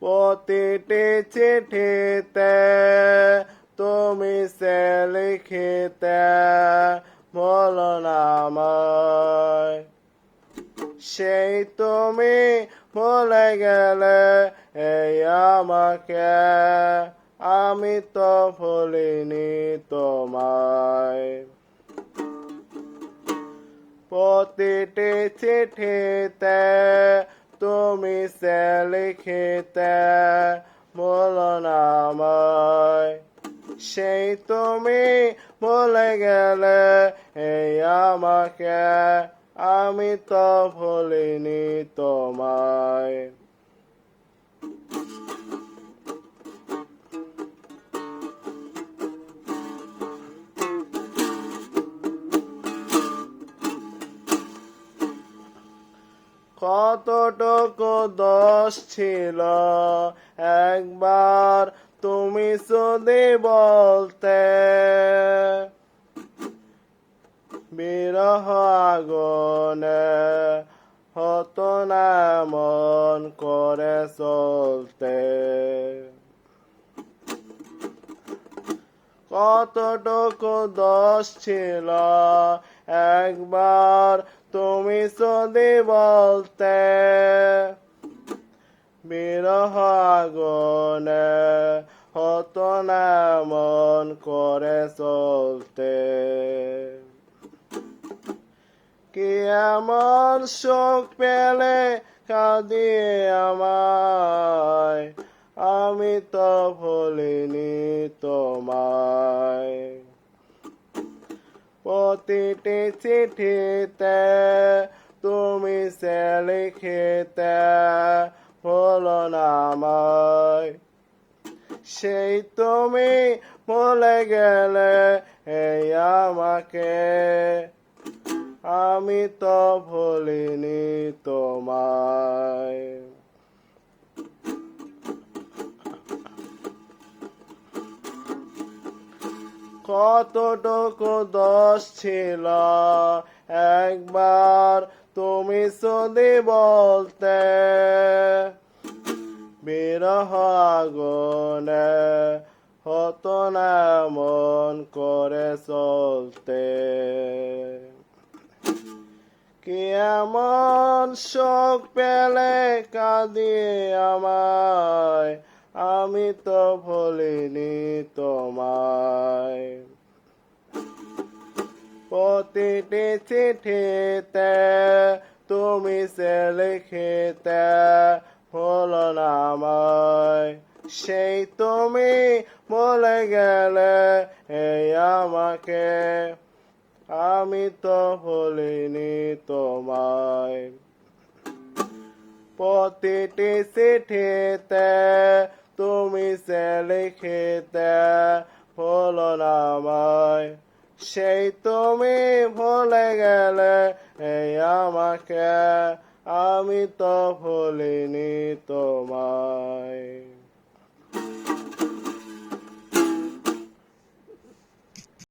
প্রতিটি চিঠিতে তুমি সে লিখিতে বলো না আমায়। সেই তুমি ভুলে গেলে এই আমাকে, আমি তো ভুলিনি তোমায়। প্রতিটি চিঠিতে তুমি সে লিখিতে বলো না আমায়। সেই তুমি ভুলে গেলে এই আমাকে, আমি তো ভুলিনি তোমায়। কতটুকু দোষ ছিল একবার তুমি যদি বলতে, বিরহ আগুনে হতো না মন করে চলতে। কতটুকু দোষ ছিল একবার তুমি যদি বলতে, বিরহ আগুনে হতো না মন করে চলতে। কি এমন সুখ পেলে কাঁদিয়ে আমায়, আমি তো ভুলিনি তোমায়। প্রতিটি চিঠিতে তুমি সে লিখিতে বলো না আমায়। সেই তুমি ভুলে গেলে এই আমাকে, আমি তো ভুলিনি তোমায়। কতটুকু দোষ ছিল একবার তুমি যদি বলতে, বিরহ আগুনে হতো না মন করে চলতে। কি এমন সুখ পেলে কাঁদিয়ে আমায়, আমি তো ভুলিনি তোমায়। প্রতিটি চিঠিতে তুমি সে লিখিতে বলো না আমায়। সেই তুমি বলে গেলে এই আমাকে, আমি তো ভুলিনি তোমায়। প্রতিটি চিঠিতে তুমি সে লিখিতে বলো না আমায়। সেই তুমি ভুলে গেলে এই আমাকে, আমি তো ভুলিনি তোমায়।